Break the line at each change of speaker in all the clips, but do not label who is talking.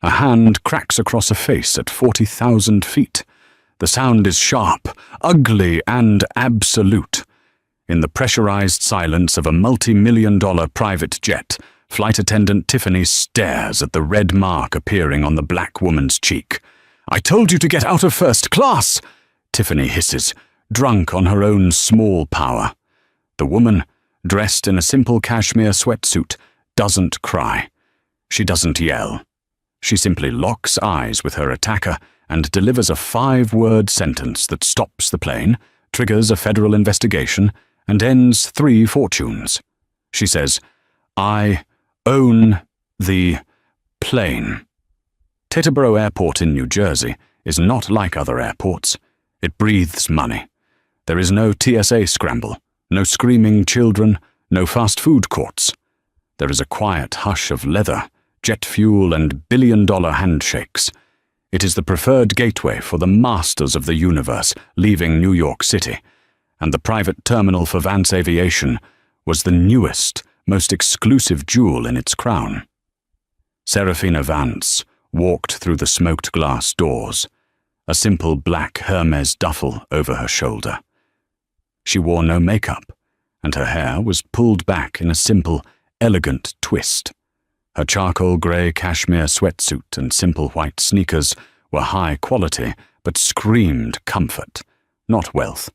A hand cracks across a face at 40,000 feet. The sound is sharp, ugly, and absolute. In the pressurized silence of a multi-million-dollar private jet, flight attendant Tiffany stares at the red mark appearing on the black woman's cheek. "I told you to get out of first class!" Tiffany hisses, drunk on her own small power. The woman, dressed in a simple cashmere sweatsuit, doesn't cry. She doesn't yell. She simply locks eyes with her attacker and delivers a 5-word sentence that stops the plane, triggers a federal investigation, and ends 3 fortunes. She says, "I own the plane." Teterboro Airport in New Jersey is not like other airports. It breathes money. There is no TSA scramble, no screaming children, no fast food courts. There is a quiet hush of leather, jet fuel, and billion-dollar handshakes. It is the preferred gateway for the masters of the universe leaving New York City, and the private terminal for Vance Aviation was the newest, most exclusive jewel in its crown. Serafina Vance walked through the smoked glass doors, a simple black Hermes duffel over her shoulder. She wore no makeup, and her hair was pulled back in a simple, elegant twist. Her charcoal grey cashmere sweatsuit and simple white sneakers were high quality, but screamed comfort, not wealth.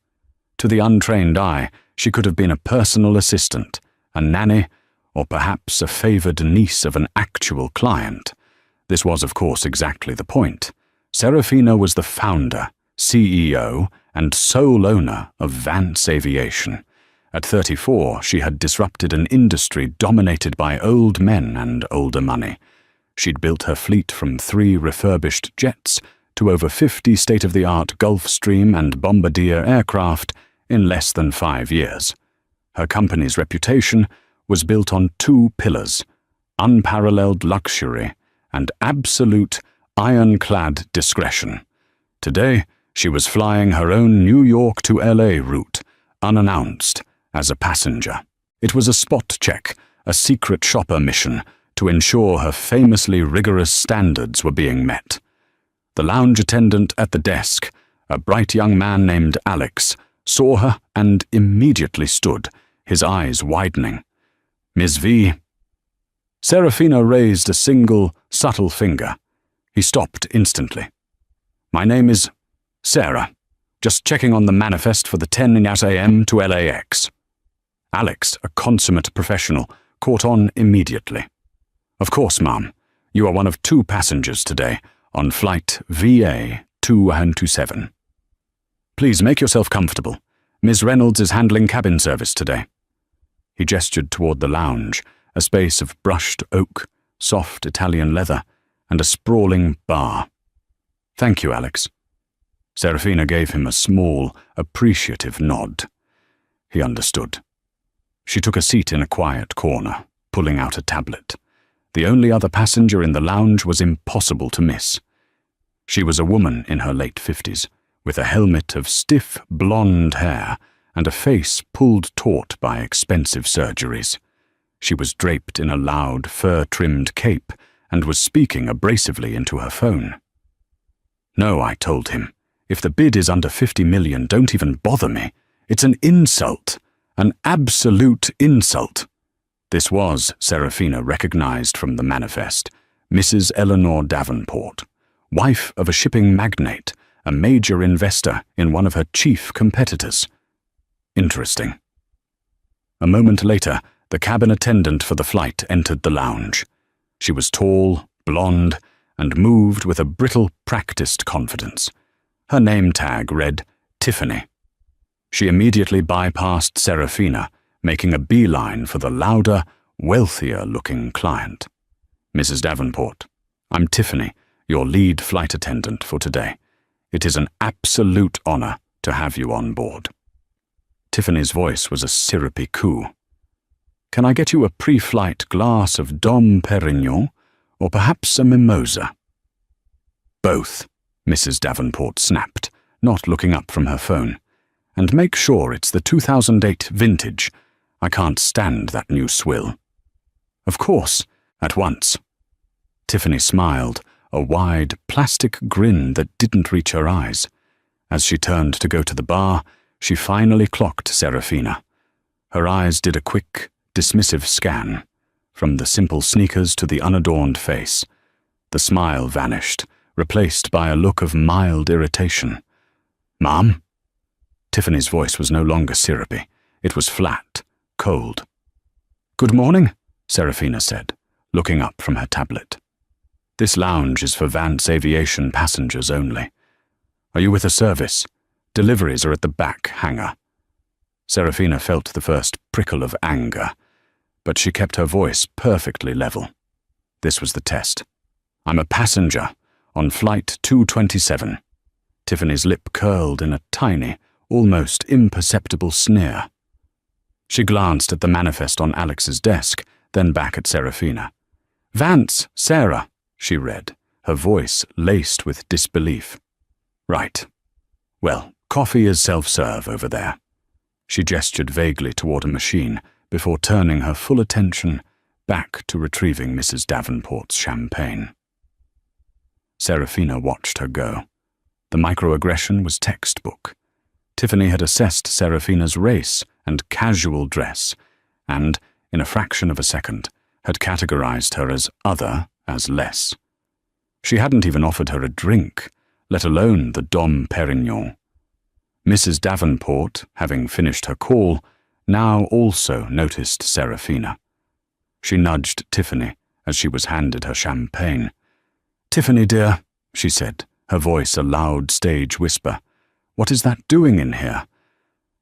To the untrained eye, she could have been a personal assistant, a nanny, or perhaps a favoured niece of an actual client. This was, of course, exactly the point. Serafina was the founder, CEO, and sole owner of Vance Aviation. At 34, she had disrupted an industry dominated by old men and older money. She'd built her fleet from 3 refurbished jets to over 50 state-of-the-art Gulfstream and Bombardier aircraft in less than 5 years. Her company's reputation was built on 2 pillars: unparalleled luxury and absolute, ironclad discretion. Today, she was flying her own New York to LA route, unannounced, as a passenger. It was a spot check, a secret shopper mission to ensure her famously rigorous standards were being met. The lounge attendant at the desk, a bright young man named Alex, saw her and immediately stood, his eyes widening. "Ms. V." Serafina raised a single, subtle finger. He stopped instantly. "My name is Sarah. Just checking on the manifest for the 10 a.m. to LAX. Alex, a consummate professional, caught on immediately. "Of course, ma'am. You are one of 2 passengers today on flight VA 227. Please make yourself comfortable. Ms. Reynolds is handling cabin service today." He gestured toward the lounge, a space of brushed oak, soft Italian leather, and a sprawling bar. "Thank you, Alex." Serafina gave him a small, appreciative nod. He understood. She took a seat in a quiet corner, pulling out a tablet. The only other passenger in the lounge was impossible to miss. She was a woman in her late 50s, with a helmet of stiff, blonde hair and a face pulled taut by expensive surgeries. She was draped in a loud, fur-trimmed cape and was speaking abrasively into her phone. "No," I told him. "If the bid is under 50 million, don't even bother me. It's an insult. An absolute insult." This was, Serafina recognized from the manifest, Mrs. Eleanor Davenport, wife of a shipping magnate, a major investor in one of her chief competitors. Interesting. A moment later, the cabin attendant for the flight entered the lounge. She was tall, blonde, and moved with a brittle, practiced confidence. Her name tag read Tiffany. She immediately bypassed Serafina, making a beeline for the louder, wealthier-looking client. "Mrs. Davenport, I'm Tiffany, your lead flight attendant for today. It is an absolute honor to have you on board." Tiffany's voice was a syrupy coo. "Can I get you a pre-flight glass of Dom Perignon, or perhaps a mimosa?" "Both," Mrs. Davenport snapped, not looking up from her phone. "And make sure it's the 2008 vintage. I can't stand that new swill." "Of course, at once." Tiffany smiled, a wide, plastic grin that didn't reach her eyes. As she turned to go to the bar, she finally clocked Serafina. Her eyes did a quick, dismissive scan, from the simple sneakers to the unadorned face. The smile vanished, replaced by a look of mild irritation. "Ma'am?" Tiffany's voice was no longer syrupy. It was flat, cold. "Good morning," Serafina said, looking up from her tablet. "This lounge is for Vance Aviation passengers only. Are you with a service? Deliveries are at the back hangar." Serafina felt the first prickle of anger, but she kept her voice perfectly level. This was the test. "I'm a passenger on Flight 227. Tiffany's lip curled in a tiny, almost imperceptible sneer. She glanced at the manifest on Alex's desk, then back at Serafina. "Vance, Sarah," she read, her voice laced with disbelief. "Right. Well, coffee is self-serve over there." She gestured vaguely toward a machine before turning her full attention back to retrieving Mrs. Davenport's champagne. Serafina watched her go. The microaggression was textbook. Tiffany had assessed Serafina's race and casual dress, and, in a fraction of a second, had categorized her as other, as less. She hadn't even offered her a drink, let alone the Dom Perignon. Mrs. Davenport, having finished her call, now also noticed Serafina. She nudged Tiffany as she was handed her champagne. "Tiffany, dear," she said, her voice a loud stage whisper, "what is that doing in here?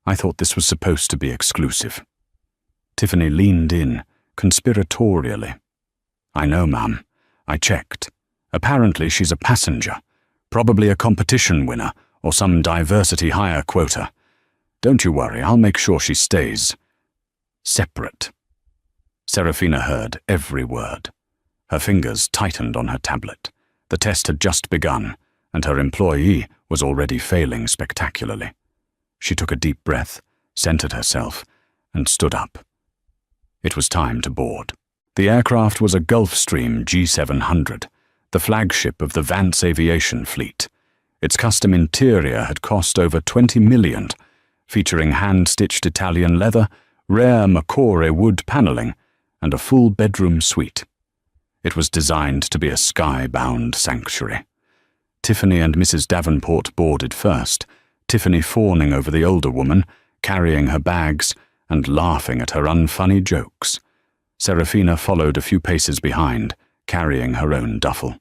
I thought this was supposed to be exclusive." Tiffany leaned in, conspiratorially. "I know, ma'am. I checked. Apparently she's a passenger, probably a competition winner or some diversity hire quota. Don't you worry, I'll make sure she stays separate." Serafina heard every word. Her fingers tightened on her tablet. The test had just begun, and her employee was already failing spectacularly. She took a deep breath, centered herself, and stood up. It was time to board. The aircraft was a Gulfstream G700, the flagship of the Vance Aviation fleet. Its custom interior had cost over $20 million, featuring hand-stitched Italian leather, rare Macore wood paneling, and a full bedroom suite. It was designed to be a sky-bound sanctuary. Tiffany and Mrs. Davenport boarded first, Tiffany fawning over the older woman, carrying her bags, and laughing at her unfunny jokes. Serafina followed a few paces behind, carrying her own duffel.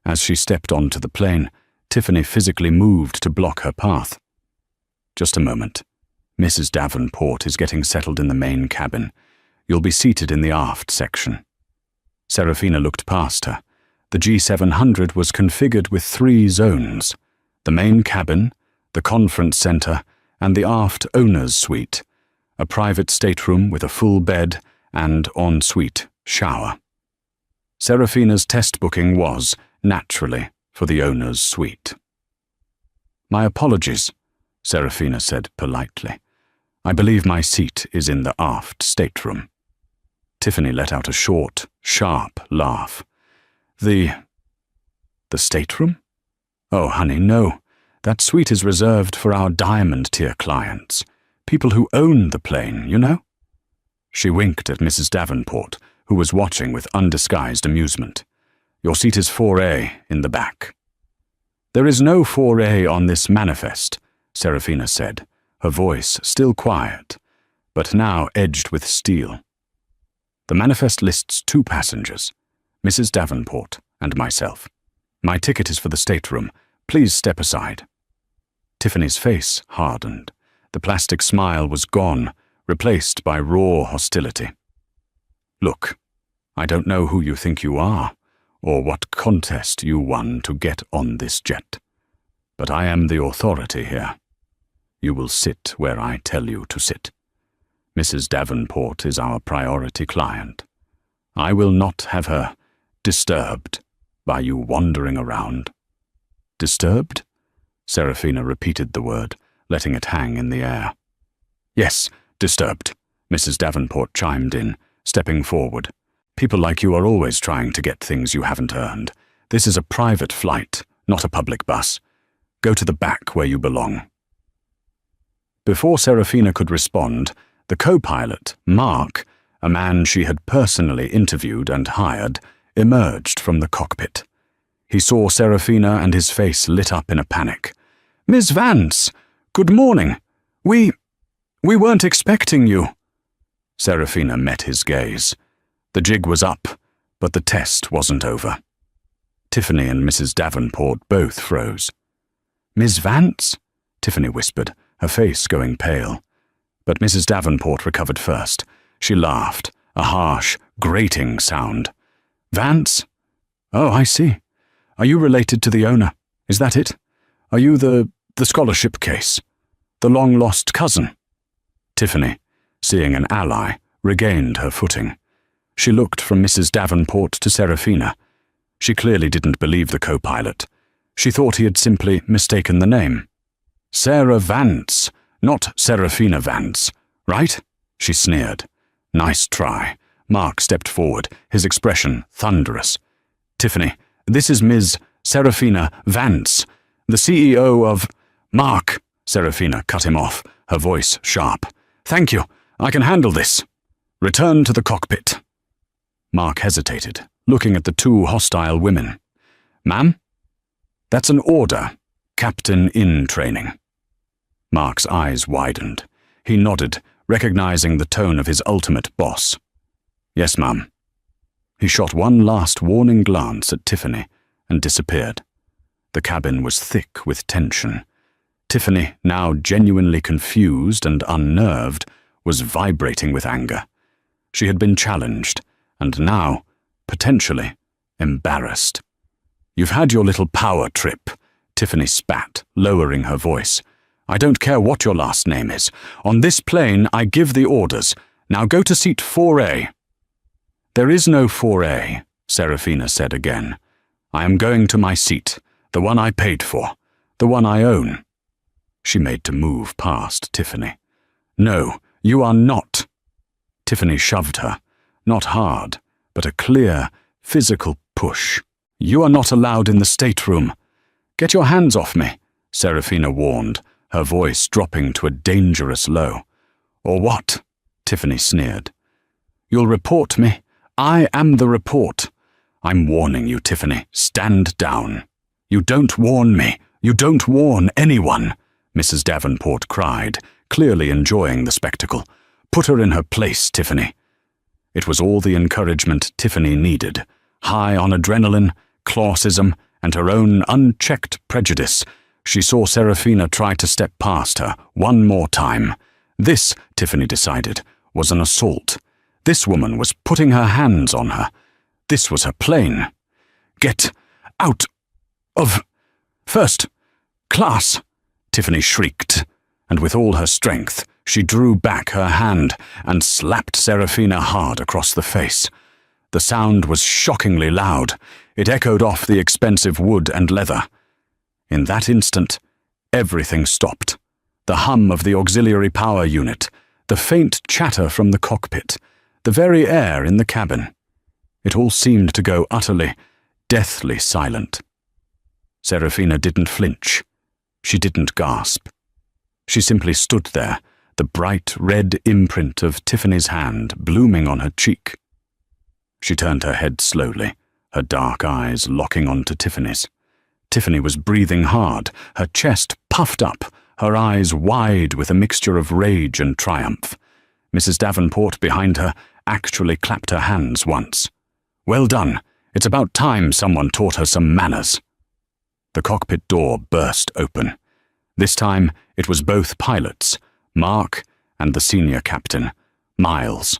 As she stepped onto the plane, Tiffany physically moved to block her path. "Just a moment. Mrs. Davenport is getting settled in the main cabin. You'll be seated in the aft section." Serafina looked past her. The G700 was configured with 3 zones: the main cabin, the conference center, and the aft owner's suite, a private stateroom with a full bed and ensuite shower. Serafina's test booking was, naturally, for the owner's suite. "My apologies," Serafina said politely. "I believe my seat is in the aft stateroom." Tiffany let out a short, sharp laugh. The stateroom? Oh, honey, no. That suite is reserved for our diamond-tier clients, people who own the plane, you know?" She winked at Mrs. Davenport, who was watching with undisguised amusement. "Your seat is 4A in the back." "There is no 4A on this manifest," Serafina said, her voice still quiet, but now edged with steel. "The manifest lists 2 passengers, Mrs. Davenport and myself. My ticket is for the stateroom. Please step aside." Tiffany's face hardened. The plastic smile was gone, replaced by raw hostility. "Look, I don't know who you think you are, or what contest you won to get on this jet, but I am the authority here. You will sit where I tell you to sit. Mrs. Davenport is our priority client. I will not have her disturbed by you wandering around." "Disturbed?" Serafina repeated the word, letting it hang in the air. "Yes, disturbed," Mrs. Davenport chimed in, stepping forward. "People like you are always trying to get things you haven't earned, This is a private flight, not a public bus. Go to the back where you belong." Before Serafina could respond, the co-pilot, Mark, a man she had personally interviewed and hired, emerged from the cockpit. He saw Serafina and his face lit up in a panic. "Miss Vance, good morning. We weren't expecting you." Serafina met his gaze. The jig was up, but the test wasn't over. Tiffany and Mrs. Davenport both froze. "Miss Vance?" Tiffany whispered, her face going pale. But Mrs. Davenport recovered first. She laughed, a harsh, grating sound. "Vance? Oh, I see. Are you related to the owner? Is that it? Are you the scholarship case? The long-lost cousin?" Tiffany, seeing an ally, regained her footing. She looked from Mrs. Davenport to Serafina. She clearly didn't believe the co-pilot. She thought he had simply mistaken the name. "Sarah Vance, not Serafina Vance, right?" she sneered. "Nice try." Mark stepped forward, his expression thunderous. "Tiffany, this is Ms. Serafina Vance, the CEO of—" "Mark," Serafina cut him off, her voice sharp. "Thank you. I can handle this. Return to the cockpit." Mark hesitated, looking at the two hostile women. "Ma'am?" "That's an order. Captain in training." Mark's eyes widened. He nodded, recognizing the tone of his ultimate boss. "Yes, ma'am." He shot one last warning glance at Tiffany and disappeared. The cabin was thick with tension. Tiffany, now genuinely confused and unnerved, was vibrating with anger. She had been challenged, and now, potentially, embarrassed. "You've had your little power trip," Tiffany spat, lowering her voice. "I don't care what your last name is. On this plane, I give the orders. Now go to seat 4A. "There is no 4A, Serafina said again. "I am going to my seat, the one I paid for, the one I own." She made to move past Tiffany. "No, you are not." Tiffany shoved her, not hard, but a clear, physical push. "You are not allowed in the stateroom." "Get your hands off me," Serafina warned, her voice dropping to a dangerous low. "Or what?" Tiffany sneered. "You'll report me. I am the report." "I'm warning you, Tiffany. Stand down." "You don't warn me. You don't warn anyone," Mrs. Davenport cried, clearly enjoying the spectacle. "Put her in her place, Tiffany." It was all the encouragement Tiffany needed. High on adrenaline, classism, and her own unchecked prejudice, she saw Serafina try to step past her one more time. This, Tiffany decided, was an assault. This woman was putting her hands on her. This was her plane. "Get out of first class," Tiffany shrieked, and with all her strength, she drew back her hand and slapped Serafina hard across the face. The sound was shockingly loud. It echoed off the expensive wood and leather. In that instant, everything stopped. The hum of the auxiliary power unit, the faint chatter from the cockpit, the very air in the cabin. It all seemed to go utterly, deathly silent. Serafina didn't flinch. She didn't gasp. She simply stood there, the bright red imprint of Tiffany's hand blooming on her cheek. She turned her head slowly, her dark eyes locking onto Tiffany's. Tiffany was breathing hard, her chest puffed up, her eyes wide with a mixture of rage and triumph. Mrs. Davenport behind her actually clapped her hands once. "Well done. It's about time someone taught her some manners." The cockpit door burst open. This time it was both pilots, Mark and the senior captain, Miles.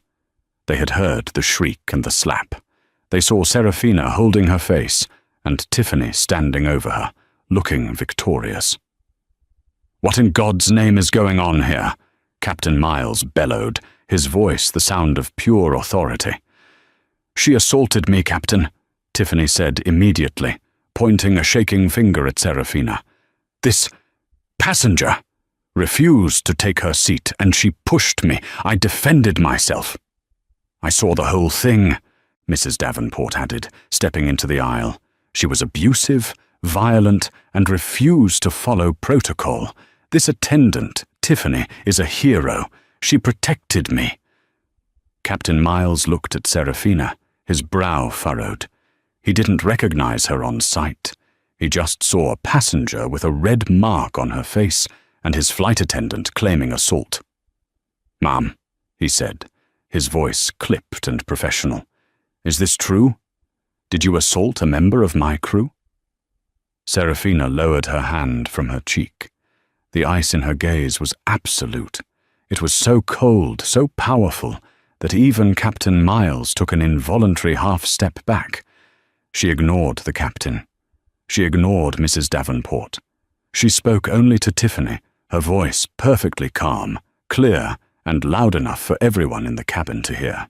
They had heard the shriek and the slap. They saw Serafina holding her face and Tiffany standing over her, looking victorious. "What in God's name is going on here?" Captain Miles bellowed, his voice the sound of pure authority. "She assaulted me, Captain," Tiffany said immediately, pointing a shaking finger at Serafina. "This passenger refused to take her seat, and she pushed me. I defended myself." "I saw the whole thing," Mrs. Davenport added, stepping into the aisle. She was abusive, violent, and refused to follow protocol. This attendant, Tiffany, is a hero. She protected me." Captain Miles looked at Serafina, his brow furrowed. He didn't recognize her on sight. He just saw a passenger with a red mark on her face and his flight attendant claiming assault. "Ma'am," he said, his voice clipped and professional. "Is this true? Did you assault a member of my crew?" Serafina lowered her hand from her cheek. The ice in her gaze was absolute. It was so cold, so powerful, that even Captain Miles took an involuntary half-step back. She ignored the captain. She ignored Mrs. Davenport. She spoke only to Tiffany, her voice perfectly calm, clear, and loud enough for everyone in the cabin to hear.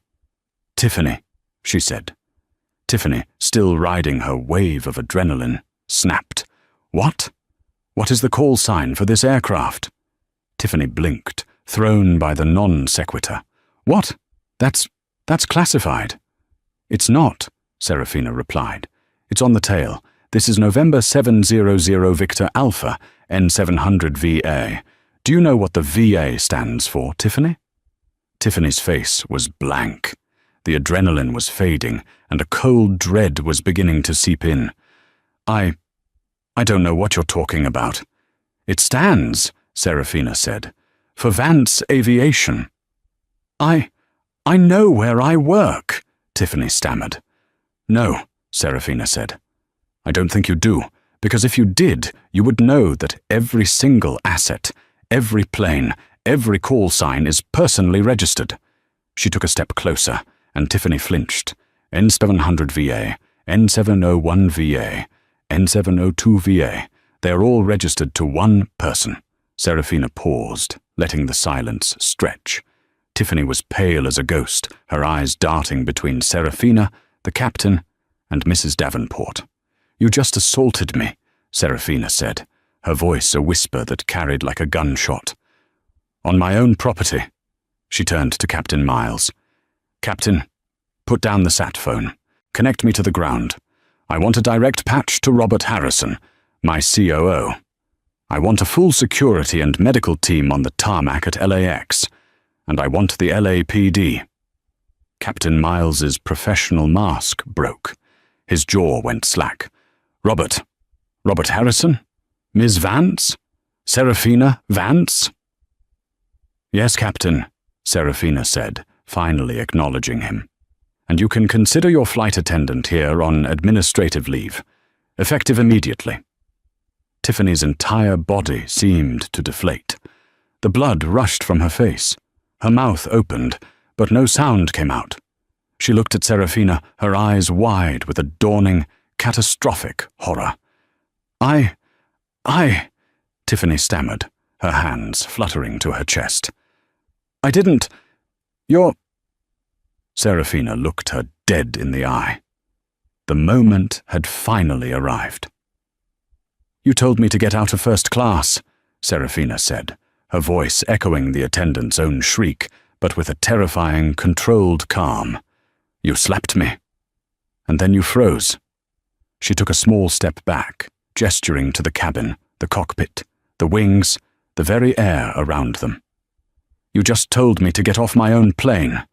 "Tiffany," she said. Tiffany, still riding her wave of adrenaline, snapped. "What? What is the call sign for this aircraft?" Tiffany blinked, thrown by the non sequitur. "What? That's classified." "It's not," Serafina replied. "It's on the tail. This is November 700 Victor Alpha, N700 VA. Do you know what the VA stands for, Tiffany?" Tiffany's face was blank. The adrenaline was fading, and a cold dread was beginning to seep in. I don't know what you're talking about." "It stands," Serafina said, "for Vance Aviation." I know where I work," Tiffany stammered. "No," Serafina said. "I don't think you do, because if you did, you would know that every single asset, every plane, every call sign is personally registered." She took a step closer, and Tiffany flinched. N700 VA, N701 VA, N702 VA. They are all registered to one person. Serafina paused, letting the silence stretch. Tiffany was pale as a ghost, her eyes darting between Serafina, the captain, and Mrs. Davenport. "You just assaulted me," Serafina said, her voice a whisper that carried like a gunshot. "On my own property." She turned to Captain Miles. "Captain, put down the sat phone. Connect me to the ground. I want a direct patch to Robert Harrison, my COO. I want a full security and medical team on the tarmac at LAX, and I want the LAPD." Captain Miles's professional mask broke. His jaw went slack. Robert Harrison? Ms. Vance? Serafina Vance?" "Yes, Captain," Serafina said, finally acknowledging him. "And you can consider your flight attendant here on administrative leave, effective immediately." Tiffany's entire body seemed to deflate. The blood rushed from her face. Her mouth opened, but no sound came out. She looked at Serafina, her eyes wide with a dawning, catastrophic horror. I, Tiffany stammered, her hands fluttering to her chest. "I didn't. You're—" Serafina looked her dead in the eye. The moment had finally arrived. "You told me to get out of first class," Serafina said, her voice echoing the attendant's own shriek, but with a terrifying, controlled calm. "You slapped me. And then you froze." She took a small step back, gesturing to the cabin, the cockpit, the wings, the very air around them. "You just told me to get off my own plane.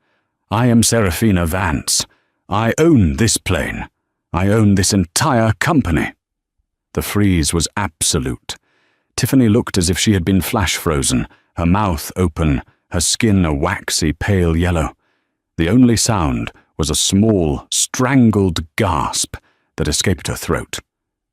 I am Serafina Vance. I own this plane. I own this entire company." The freeze was absolute. Tiffany looked as if she had been flash-frozen, her mouth open, her skin a waxy pale yellow. The only sound was a small, strangled gasp that escaped her throat.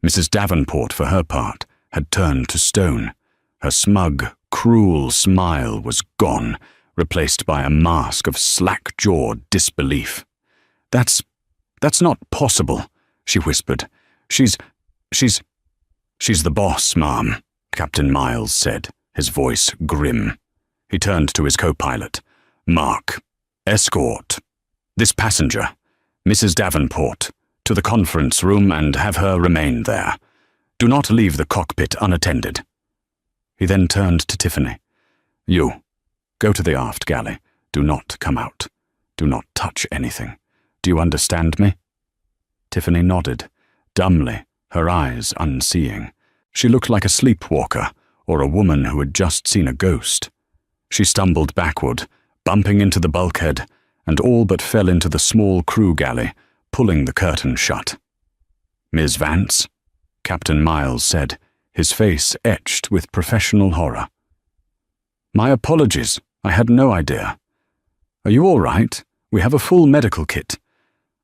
Mrs. Davenport, for her part, had turned to stone. Her smug, cruel smile was gone, replaced by a mask of slack-jawed disbelief. That's not possible," she whispered. She's the boss, ma'am," Captain Miles said, his voice grim. He turned to his co-pilot. "Mark, escort this passenger, Mrs. Davenport, to the conference room and have her remain there. Do not leave the cockpit unattended." He then turned to Tiffany. "You, go to the aft galley. Do not come out. Do not touch anything. Do you understand me?" Tiffany nodded. dumbly, her eyes unseeing. She looked like a sleepwalker or a woman who had just seen a ghost. She stumbled backward, bumping into the bulkhead, and all but fell into the small crew galley, pulling the curtain shut. "Miss Vance?" Captain Miles said, his face etched with professional horror. "My apologies. I had no idea. Are you all right? We have a full medical kit."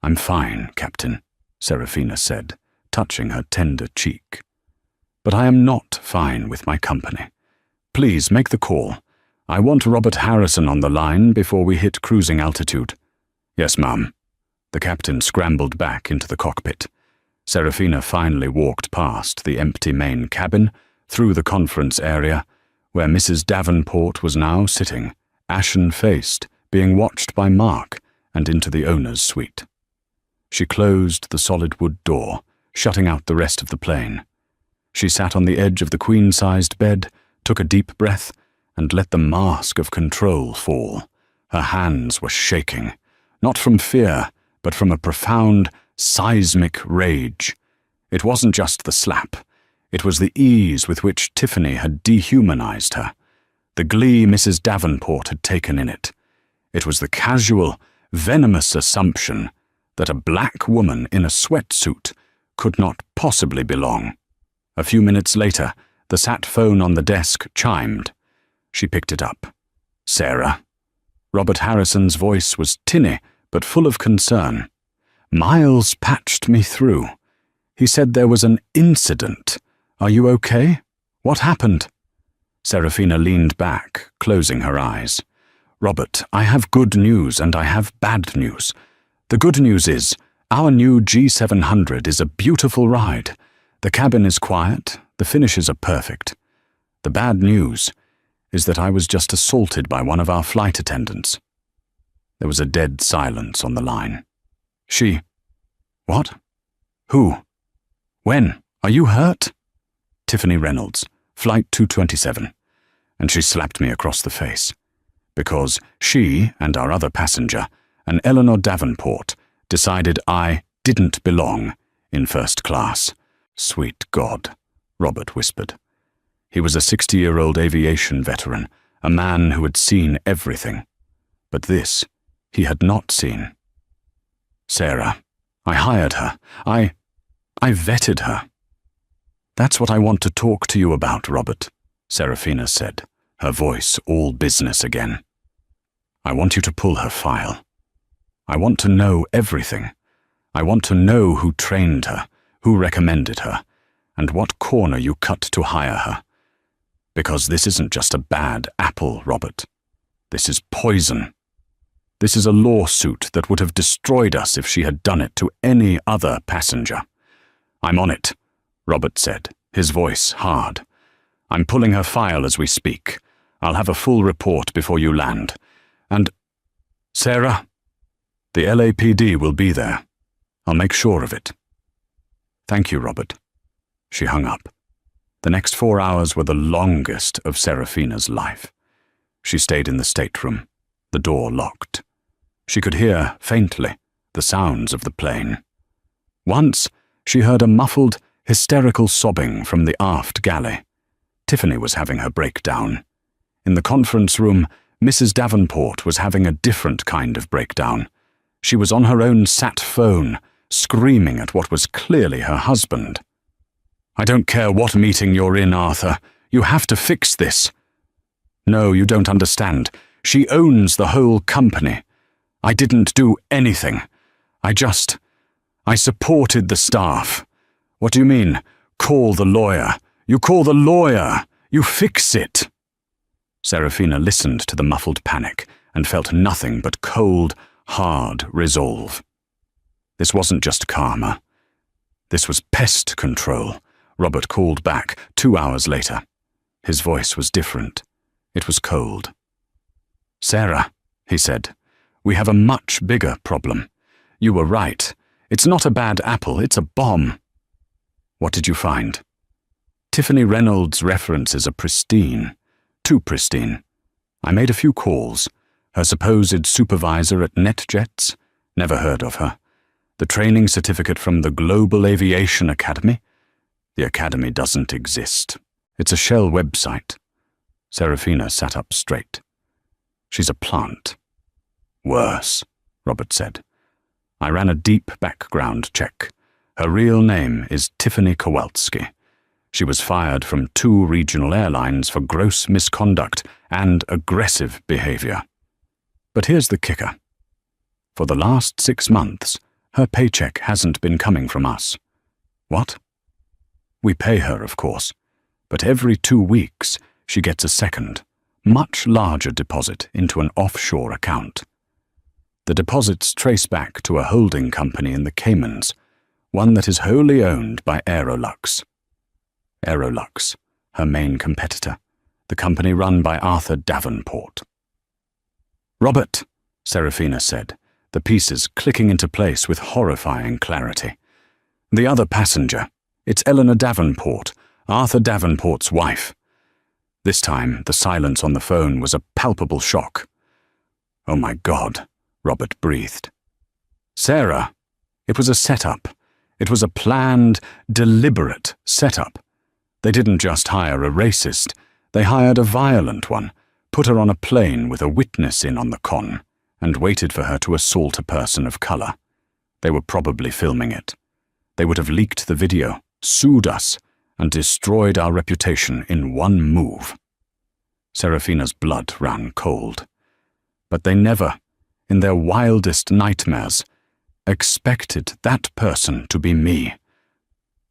"I'm fine, Captain," Serafina said, touching her tender cheek. "But I am not fine with my company. Please make the call. I want Robert Harrison on the line before we hit cruising altitude." "Yes, ma'am." The captain scrambled back into the cockpit. Serafina finally walked past the empty main cabin, through the conference area, where Mrs. Davenport was now sitting, ashen-faced, being watched by Mark, and into the owner's suite. She closed the solid wood door, shutting out the rest of the plane. She sat on the edge of the queen-sized bed, took a deep breath, and let the mask of control fall. Her hands were shaking, not from fear, but from a profound, seismic rage. It wasn't just the slap. It was the ease with which Tiffany had dehumanized her, the glee Mrs. Davenport had taken in it. It was the casual, venomous assumption that a black woman in a sweatsuit could not possibly belong. A few minutes later, the sat phone on the desk chimed. She picked it up. "Sarah?" Robert Harrison's voice was tinny, but full of concern. "Miles patched me through. He said there was an incident. Are you okay? What happened?" Serafina leaned back, closing her eyes. "Robert, I have good news and I have bad news. The good news is, our new G700 is a beautiful ride. The cabin is quiet, the finishes are perfect. The bad news is that I was just assaulted by one of our flight attendants." There was a dead silence on the line. "She... What? Who? When? Are you hurt?" "Tiffany Reynolds, Flight 227. And she slapped me across the face. Because she and our other passenger, an Eleanor Davenport, decided I didn't belong in first class." "Sweet God," Robert whispered. He was a 60-year-old aviation veteran, a man who had seen everything. But this he had not seen. "Sarah, I hired her. I vetted her." "That's what I want to talk to you about, Robert," Serafina said, her voice all business again. "I want you to pull her file. I want to know everything. I want to know who trained her, who recommended her, and what corner you cut to hire her. Because this isn't just a bad apple, Robert. This is poison. This is a lawsuit that would have destroyed us if she had done it to any other passenger." "I'm on it," Robert said, his voice hard. "I'm pulling her file as we speak. I'll have a full report before you land. And, Sarah, the LAPD will be there. I'll make sure of it." "Thank you, Robert." She hung up. The next 4 hours were the longest of Serafina's life. She stayed in the stateroom, the door locked. She could hear, faintly, the sounds of the plane. Once, she heard a muffled, hysterical sobbing from the aft galley. Tiffany was having her breakdown. In the conference room, Mrs. Davenport was having a different kind of breakdown. She was on her own sat phone, screaming at what was clearly her husband. "I don't care what meeting you're in, Arthur. You have to fix this." "No, you don't understand. She owns the whole company. I didn't do anything. I supported the staff." "What do you mean? Call the lawyer. You call the lawyer. You fix it." Serafina listened to the muffled panic and felt nothing but cold, hard resolve. This wasn't just karma. This was pest control, Robert called back 2 hours later. His voice was different. It was cold. "Sarah," he said, "we have a much bigger problem. You were right. It's not a bad apple, it's a bomb." "What did you find?" "Tiffany Reynolds' references are pristine. Too pristine. I made a few calls. Her supposed supervisor at NetJets? Never heard of her. The training certificate from the Global Aviation Academy? The academy doesn't exist. It's a shell website. Serafina sat up straight. She's a plant. Worse, Robert said. I ran a deep background check. Her real name is Tiffany Kowalski. She was fired from 2 regional airlines for gross misconduct and aggressive behavior. But here's the kicker. For the last 6 months, her paycheck hasn't been coming from us. What? We pay her, of course, but every 2 weeks she gets a second, much larger deposit into an offshore account. The deposits trace back to a holding company in the Caymans, one that is wholly owned by Aerolux. Aerolux, her main competitor, the company run by Arthur Davenport. Robert, Serafina said, the pieces clicking into place with horrifying clarity. The other passenger, it's Eleanor Davenport, Arthur Davenport's wife. This time, the silence on the phone was a palpable shock. Oh my God, Robert breathed. Sarah, it was a setup. It was a planned, deliberate setup. They didn't just hire a racist, they hired a violent one, put her on a plane with a witness in on the con, and waited for her to assault a person of color. They were probably filming it. They would have leaked the video, sued us, and destroyed our reputation in one move. Serafina's blood ran cold. But they never, in their wildest nightmares, expected that person to be me.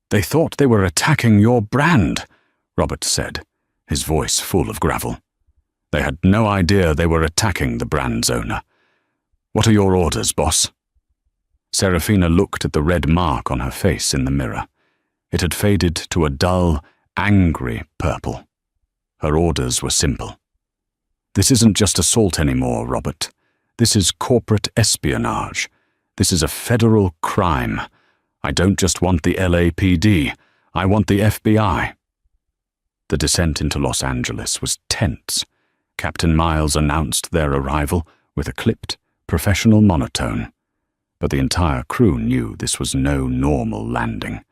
They thought they were attacking your brand, Robert said, his voice full of gravel. They had no idea they were attacking the brand's owner. What are your orders, boss? Serafina looked at the red mark on her face in the mirror. It had faded to a dull, angry purple. Her orders were simple. This isn't just assault anymore, Robert. This is corporate espionage. This is a federal crime. I don't just want the LAPD. I want the FBI. The descent into Los Angeles was tense. Captain Miles announced their arrival with a clipped, professional monotone. But the entire crew knew this was no normal landing.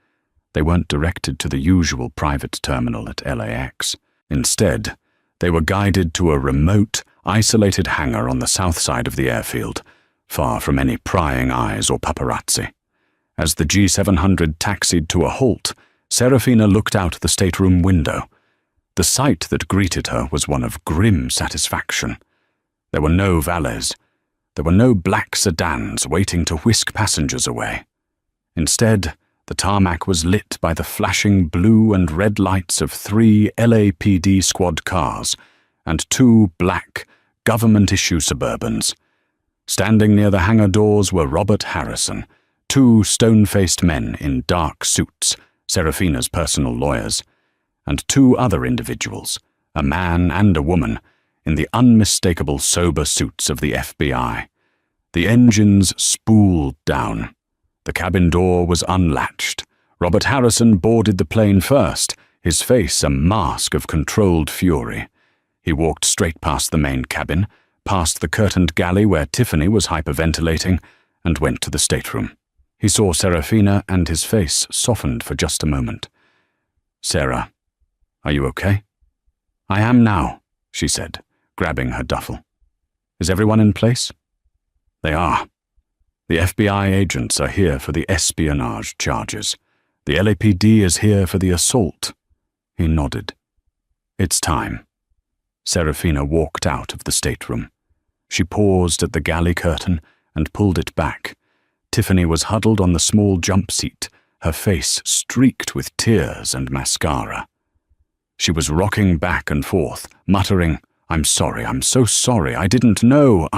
They weren't directed to the usual private terminal at LAX. Instead, they were guided to a remote, isolated hangar on the south side of the airfield, far from any prying eyes or paparazzi. As the G700 taxied to a halt, Serafina looked out the stateroom window. The sight that greeted her was one of grim satisfaction. There were no valets. There were no black sedans waiting to whisk passengers away. Instead, the tarmac was lit by the flashing blue and red lights of 3 LAPD squad cars and 2 black, government-issue Suburbans. Standing near the hangar doors were Robert Harrison, 2 stone-faced men in dark suits, Serafina's personal lawyers, and 2 other individuals, a man and a woman, in the unmistakable sober suits of the FBI. The engines spooled down. The cabin door was unlatched. Robert Harrison boarded the plane first, his face a mask of controlled fury. He walked straight past the main cabin, past the curtained galley where Tiffany was hyperventilating, and went to the stateroom. He saw Serafina, and his face softened for just a moment. Sarah, are you okay? I am now, she said, grabbing her duffel. Is everyone in place? They are. The FBI agents are here for the espionage charges. The LAPD is here for the assault. He nodded. It's time. Serafina walked out of the stateroom. She paused at the galley curtain and pulled it back. Tiffany was huddled on the small jump seat, her face streaked with tears and mascara. She was rocking back and forth, muttering, I'm sorry, I'm so sorry, I didn't know.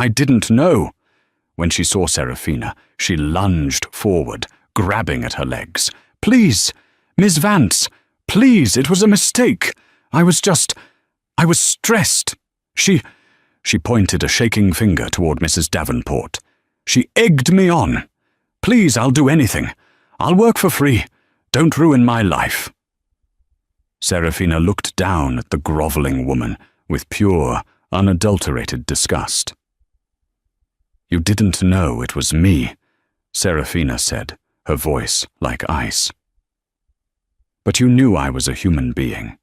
When she saw Serafina, she lunged forward, grabbing at her legs. Please, Miss Vance, please, it was a mistake. I was stressed. She pointed a shaking finger toward Mrs. Davenport. She egged me on. Please, I'll do anything. I'll work for free. Don't ruin my life. Serafina looked down at the groveling woman with pure, unadulterated disgust. You didn't know it was me, Serafina said, her voice like ice. But you knew I was a human being.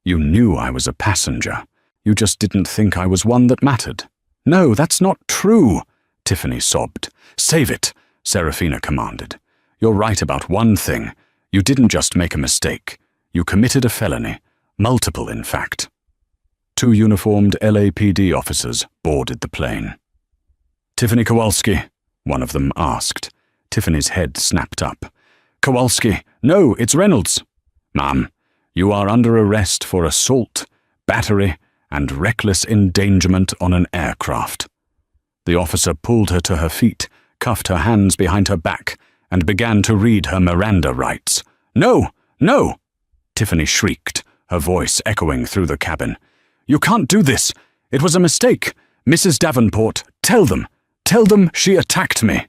You knew I was a passenger. You just didn't think I was one that mattered. No, that's not true, Tiffany sobbed. Save it, Serafina commanded. You're right about one thing. You didn't just make a mistake. You committed a felony. Multiple, in fact. 2 uniformed LAPD officers boarded the plane. Tiffany Kowalski, one of them asked. Tiffany's head snapped up. Kowalski, no, it's Reynolds. Ma'am, you are under arrest for assault, battery, and reckless endangerment on an aircraft. The officer pulled her to her feet, cuffed her hands behind her back, and began to read her Miranda rights. No, no! Tiffany shrieked, her voice echoing through the cabin. You can't do this. It was a mistake. Mrs. Davenport, tell them she attacked me.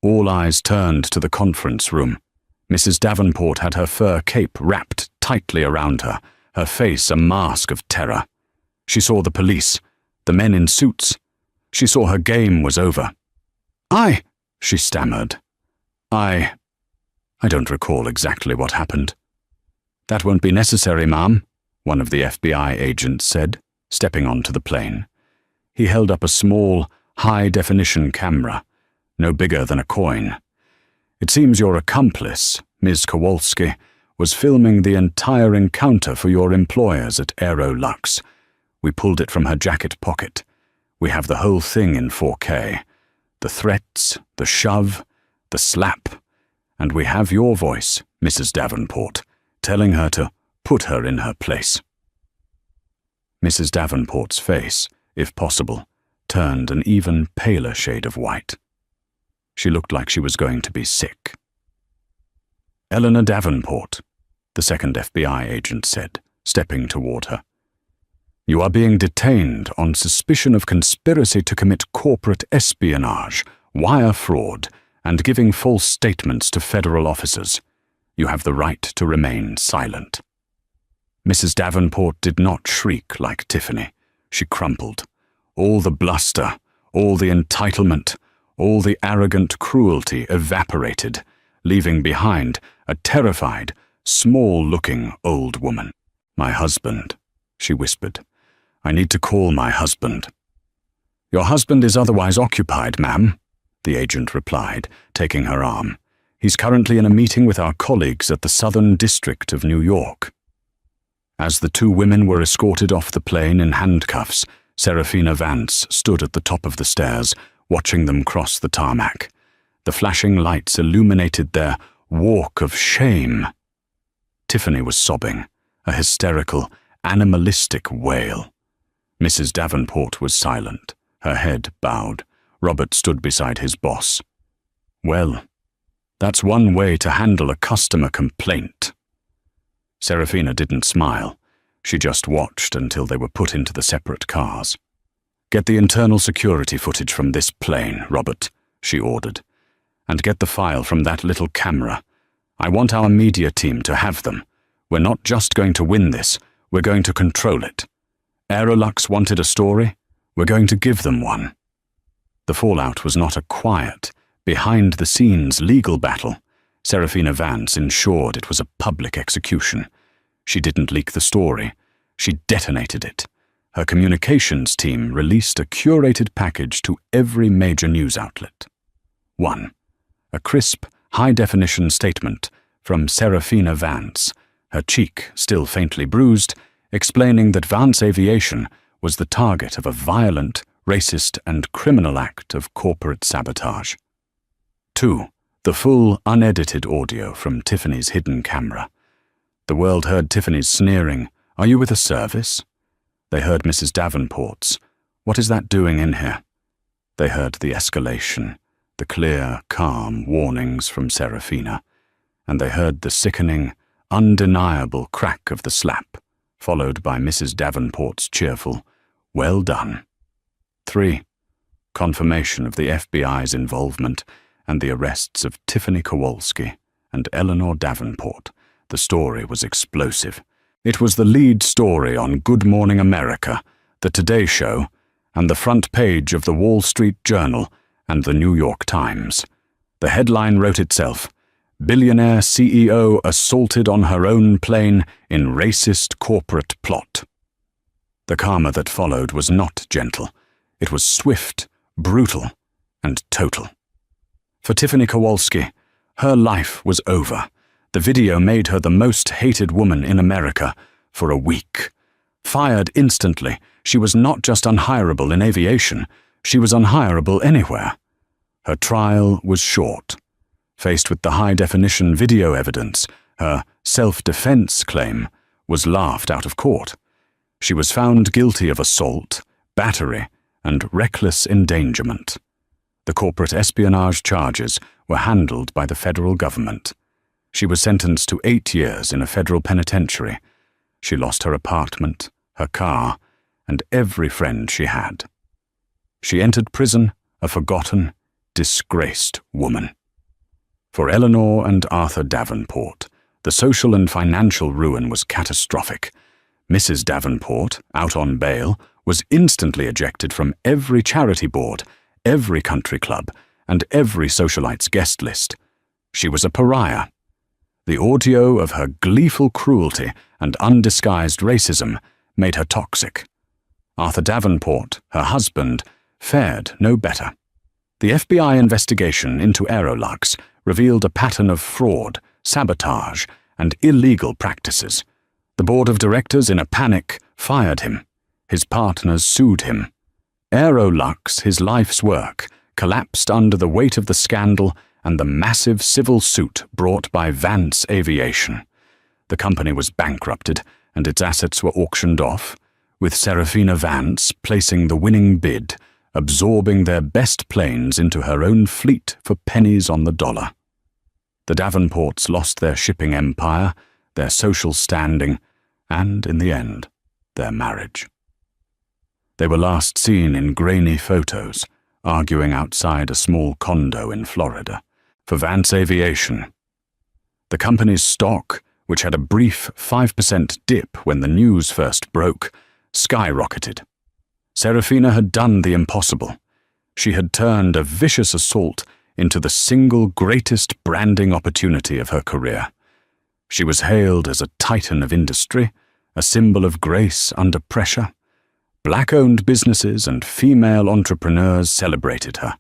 All eyes turned to the conference room. Mrs. Davenport had her fur cape wrapped tightly around her, her face a mask of terror. She saw the police, the men in suits. She saw her game was over. She stammered. I don't recall exactly what happened. That won't be necessary, ma'am, one of the FBI agents said, stepping onto the plane. He held up a small, high-definition camera, no bigger than a coin. It seems your accomplice, Ms. Kowalski, was filming the entire encounter for your employers at Aerolux. We pulled it from her jacket pocket. We have the whole thing in 4K. The threats, the shove, the slap, and we have your voice, Mrs. Davenport, telling her to put her in her place. Mrs. Davenport's face, if possible, turned an even paler shade of white. She looked like she was going to be sick. Eleanor Davenport, the second FBI agent said, stepping toward her. You are being detained on suspicion of conspiracy to commit corporate espionage, wire fraud, and giving false statements to federal officers. You have the right to remain silent. Mrs. Davenport did not shriek like Tiffany. She crumpled. All the bluster, all the entitlement, all the arrogant cruelty evaporated, leaving behind a terrified, small-looking old woman. My husband, she whispered. I need to call my husband. Your husband is otherwise occupied, ma'am, the agent replied, taking her arm. He's currently in a meeting with our colleagues at the Southern District of New York. As the 2 women were escorted off the plane in handcuffs, Serafina Vance stood at the top of the stairs, watching them cross the tarmac. The flashing lights illuminated their walk of shame. Tiffany was sobbing, a hysterical, animalistic wail. Mrs. Davenport was silent, her head bowed. Robert stood beside his boss. Well, that's one way to handle a customer complaint. Serafina didn't smile. She just watched until they were put into the separate cars. Get the internal security footage from this plane, Robert, she ordered. And get the file from that little camera. I want our media team to have them. We're not just going to win this, we're going to control it. Aerolux wanted a story, we're going to give them one. The fallout was not a quiet, behind-the-scenes legal battle. Serafina Vance ensured it was a public execution. She didn't leak the story. She detonated it. Her communications team released a curated package to every major news outlet. 1. A crisp, high-definition statement from Serafina Vance, her cheek still faintly bruised, explaining that Vance Aviation was the target of a violent, racist, and criminal act of corporate sabotage. 2. The full, unedited audio from Tiffany's hidden camera. The world heard Tiffany's sneering, "Are you with a service?" They heard Mrs. Davenport's, "What is that doing in here?" They heard the escalation, the clear, calm warnings from Serafina, and they heard the sickening, undeniable crack of the slap, followed by Mrs. Davenport's cheerful, "Well done." 3. Confirmation of the FBI's involvement and the arrests of Tiffany Kowalski and Eleanor Davenport. The story was explosive. It was the lead story on Good Morning America, the Today Show, and the front page of the Wall Street Journal and the New York Times. The headline wrote itself: "Billionaire CEO assaulted on her own plane in racist corporate plot." The karma that followed was not gentle. It was swift, brutal, and total. For Tiffany Kowalski, her life was over. The video made her the most hated woman in America for a week. Fired instantly, she was not just unhirable in aviation, she was unhirable anywhere. Her trial was short. Faced with the high-definition video evidence, her self-defense claim was laughed out of court. She was found guilty of assault, battery, and reckless endangerment. The corporate espionage charges were handled by the federal government. She was sentenced to 8 years in a federal penitentiary. She lost her apartment, her car, and every friend she had. She entered prison a forgotten, disgraced woman. For Eleanor and Arthur Davenport, the social and financial ruin was catastrophic. Mrs. Davenport, out on bail, was instantly ejected from every charity board, every country club, and every socialite's guest list. She was a pariah. The audio of her gleeful cruelty and undisguised racism made her toxic. Arthur Davenport, her husband, fared no better. The FBI investigation into Aerolux revealed a pattern of fraud, sabotage, and illegal practices. The board of directors, in a panic, fired him. His partners sued him. Aerolux, his life's work, collapsed under the weight of the scandal and the massive civil suit brought by Vance Aviation. The company was bankrupted and its assets were auctioned off, with Serafina Vance placing the winning bid, absorbing their best planes into her own fleet for pennies on the dollar. The Davenports lost their shipping empire, their social standing, and, in the end, their marriage. They were last seen in grainy photos, arguing outside a small condo in Florida, for Vance Aviation. The company's stock, which had a brief 5% dip when the news first broke, skyrocketed. Serafina had done the impossible. She had turned a vicious assault into the single greatest branding opportunity of her career. She was hailed as a titan of industry, a symbol of grace under pressure. Black-owned businesses and female entrepreneurs celebrated her.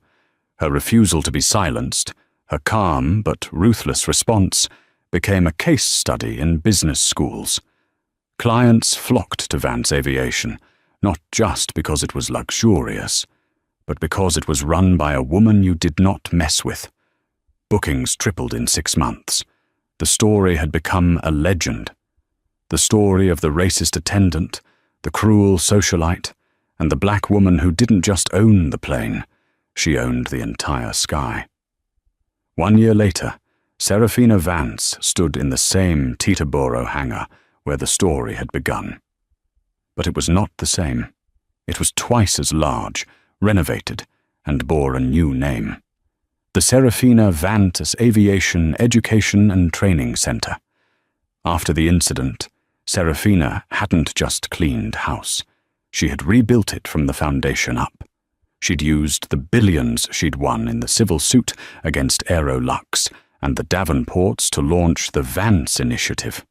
Her refusal to be silenced, her calm but ruthless response, became a case study in business schools. Clients flocked to Vance Aviation, not just because it was luxurious, but because it was run by a woman you did not mess with. Bookings tripled in 6 months. The story had become a legend. The story of the racist attendant, the cruel socialite, and the black woman who didn't just own the plane, she owned the entire sky. 1 year later, Serafina Vance stood in the same Teterboro hangar where the story had begun. But it was not the same. It was twice as large, renovated, and bore a new name: the Serafina Vance Aviation Education and Training Center. After the incident, Serafina hadn't just cleaned house. She had rebuilt it from the foundation up. She'd used the billions she'd won in the civil suit against Aerolux and the Davenports to launch the Vance Initiative.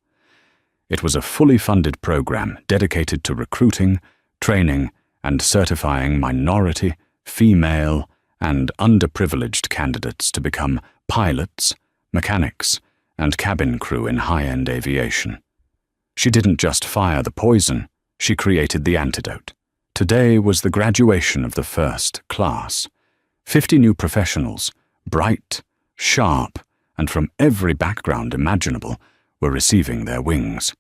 It was a fully funded program dedicated to recruiting, training, and certifying minority, female, and underprivileged candidates to become pilots, mechanics, and cabin crew in high-end aviation. She didn't just fire the poison, she created the antidote. Today was the graduation of the first class. 50 new professionals, bright, sharp, and from every background imaginable, were receiving their wings.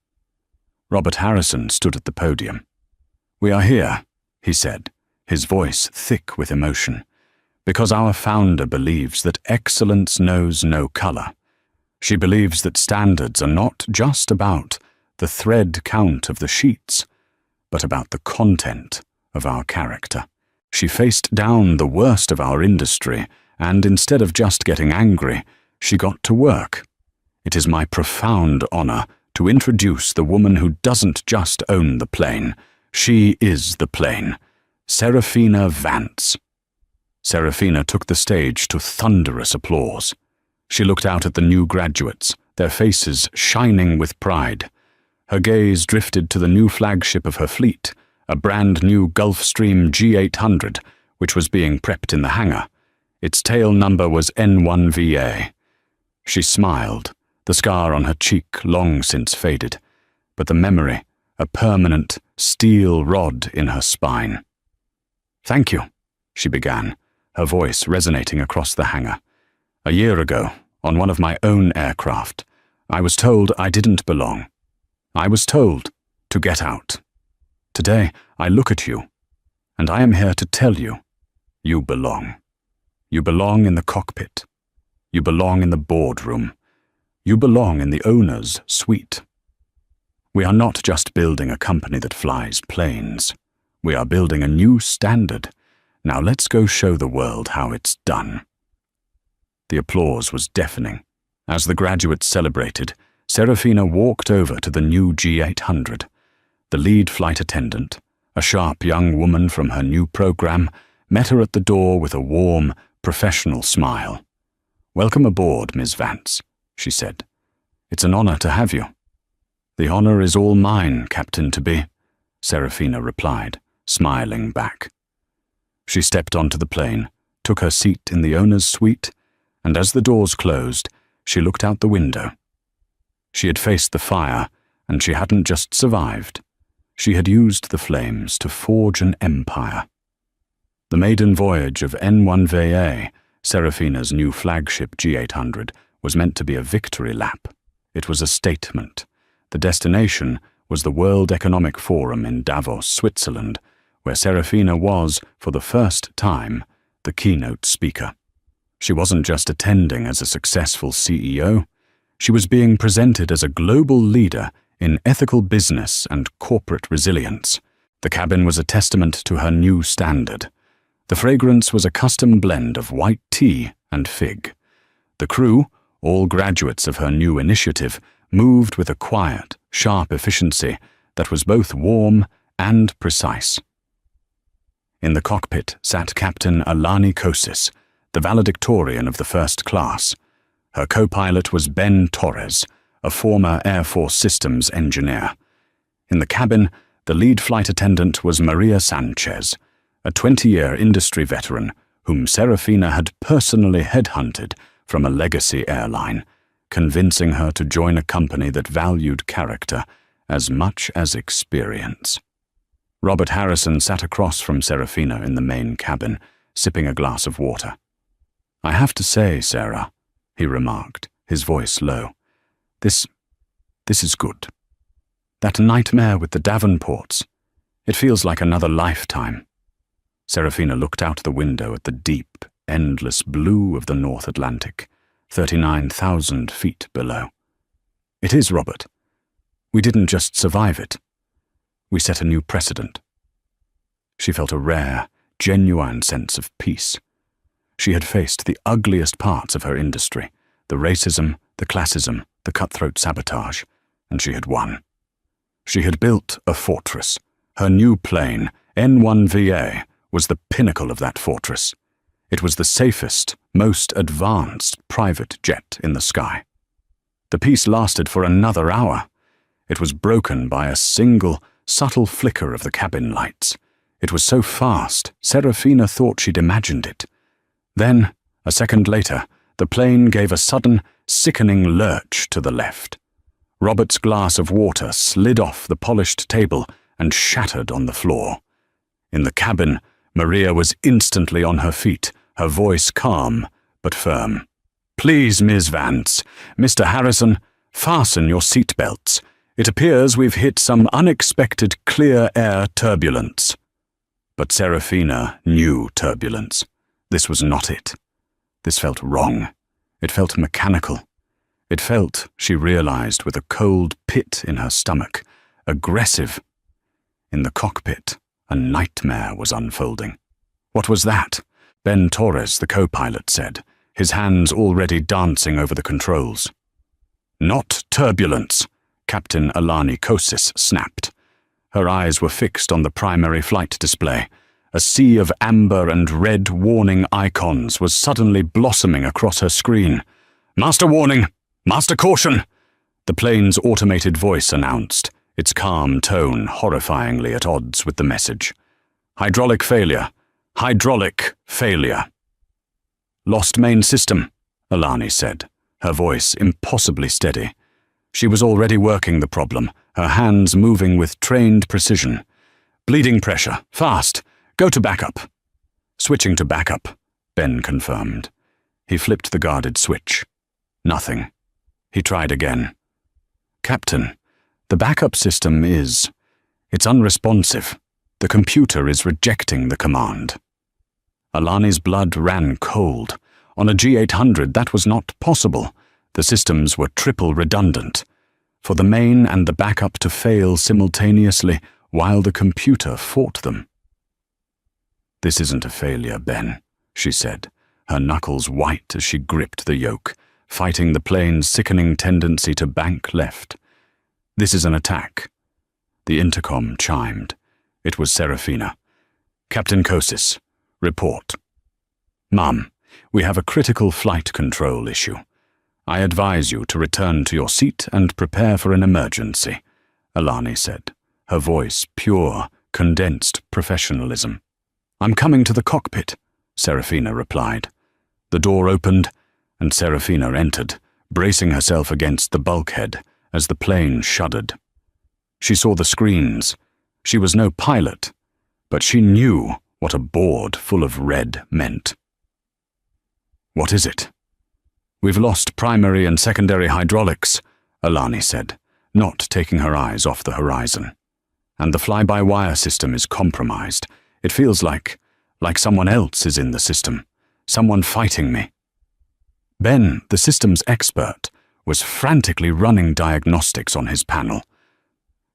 Robert Harrison stood at the podium. "We are here," he said, his voice thick with emotion, "because our founder believes that excellence knows no color. She believes that standards are not just about the thread count of the sheets, but about the content of our character. She faced down the worst of our industry, and instead of just getting angry, she got to work. It is my profound honor to introduce the woman who doesn't just own the plane. She is the plane. Serafina Vance." Serafina took the stage to thunderous applause. She looked out at the new graduates, their faces shining with pride. Her gaze drifted to the new flagship of her fleet, a brand-new Gulfstream G800, which was being prepped in the hangar. Its tail number was N1VA. She smiled, the scar on her cheek long since faded, but the memory, a permanent steel rod in her spine. "Thank you," she began, her voice resonating across the hangar. "A year ago, on one of my own aircraft, I was told I didn't belong. I was told to get out. Today, I look at you, and I am here to tell you, you belong. You belong in the cockpit. You belong in the boardroom. You belong in the owner's suite. We are not just building a company that flies planes. We are building a new standard. Now let's go show the world how it's done." The applause was deafening. As the graduates celebrated, Serafina walked over to the new G800. The lead flight attendant, a sharp young woman from her new program, met her at the door with a warm, professional smile. "Welcome aboard, Ms. Vance," she said. "It's an honor to have you." "The honor is all mine, Captain-to-be," Serafina replied, smiling back. She stepped onto the plane, took her seat in the owner's suite, and as the doors closed, she looked out the window. She had faced the fire, and she hadn't just survived. She had used the flames to forge an empire. The maiden voyage of N1VA, Serafina's new flagship G800, was meant to be a victory lap. It was a statement. The destination was the World Economic Forum in Davos, Switzerland, where Serafina was, for the first time, the keynote speaker. She wasn't just attending as a successful CEO. She was being presented as a global leader in ethical business and corporate resilience. The cabin was a testament to her new standard. The fragrance was a custom blend of white tea and fig. The crew, all graduates of her new initiative, moved with a quiet, sharp efficiency that was both warm and precise. In the cockpit sat Captain Alani Kosis, the valedictorian of the first class. Her co-pilot was Ben Torres, a former Air Force Systems engineer. In the cabin, the lead flight attendant was Maria Sanchez, a 20-year industry veteran whom Serafina had personally headhunted from a legacy airline, convincing her to join a company that valued character as much as experience. Robert Harrison sat across from Serafina in the main cabin, sipping a glass of water. "I have to say, Sarah," he remarked, his voice low, This is good. That nightmare with the Davenports, it feels like another lifetime." Serafina looked out the window at the deep, endless blue of the North Atlantic, 39,000 feet below. "It is, Robert. We didn't just survive it. We set a new precedent." She felt a rare, genuine sense of peace. She had faced the ugliest parts of her industry, the racism, the classism, the cutthroat sabotage, and she had won. She had built a fortress. Her new plane, N1VA, was the pinnacle of that fortress. It was the safest, most advanced private jet in the sky. The peace lasted for another hour. It was broken by a single, subtle flicker of the cabin lights. It was so fast, Serafina thought she'd imagined it. Then, a second later, the plane gave a sudden, sickening lurch to the left. Robert's glass of water slid off the polished table and shattered on the floor. In the cabin, Maria was instantly on her feet, her voice calm but firm. "Please, Ms. Vance, Mr. Harrison, fasten your seatbelts. It appears we've hit some unexpected clear air turbulence." But Serafina knew turbulence. This was not it. This felt wrong. It felt mechanical. It felt, she realized with a cold pit in her stomach, aggressive. In the cockpit, a nightmare was unfolding. "What was that?" Ben Torres, the co-pilot, said, his hands already dancing over the controls. "Not turbulence," Captain Alani Kosis snapped. Her eyes were fixed on the primary flight display, A sea of amber and red warning icons was suddenly blossoming across her screen. "Master warning! Master caution!" The plane's automated voice announced, its calm tone horrifyingly at odds with the message. "Hydraulic failure. Hydraulic failure." "Lost main system," Alani said, her voice impossibly steady. She was already working the problem, her hands moving with trained precision. "Bleeding pressure. Fast. Go to backup." "Switching to backup," Ben confirmed. He flipped the guarded switch. Nothing. He tried again. "Captain, the backup system it's unresponsive. The computer is rejecting the command." Alani's blood ran cold. On a G800, that was not possible. The systems were triple redundant. For the main and the backup to fail simultaneously while the computer fought them. "This isn't a failure, Ben," she said, her knuckles white as she gripped the yoke, fighting the plane's sickening tendency to bank left. "This is an attack." The intercom chimed. It was Serafina. "Captain Kosis, report." "Ma'am, we have a critical flight control issue. I advise you to return to your seat and prepare for an emergency," Alani said, her voice pure, condensed professionalism. "I'm coming to the cockpit," Serafina replied. The door opened, and Serafina entered, bracing herself against the bulkhead as the plane shuddered. She saw the screens. She was no pilot, but she knew what a board full of red meant. "What is it?" "We've lost primary and secondary hydraulics," Alani said, not taking her eyes off the horizon. "And the fly-by-wire system is compromised. It feels like someone else is in the system, someone fighting me." Ben, the system's expert, was frantically running diagnostics on his panel.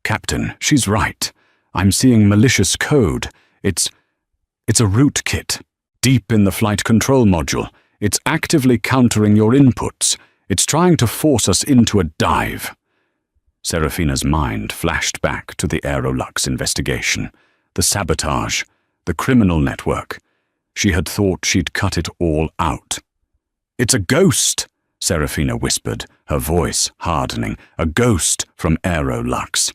"Captain, she's right. I'm seeing malicious code. It's a rootkit, deep in the flight control module. It's actively countering your inputs. It's trying to force us into a dive." Serafina's mind flashed back to the Aerolux investigation, the sabotage, the criminal network. She had thought she'd cut it all out. "It's a ghost," Serafina whispered, her voice hardening. "A ghost from Aerolux."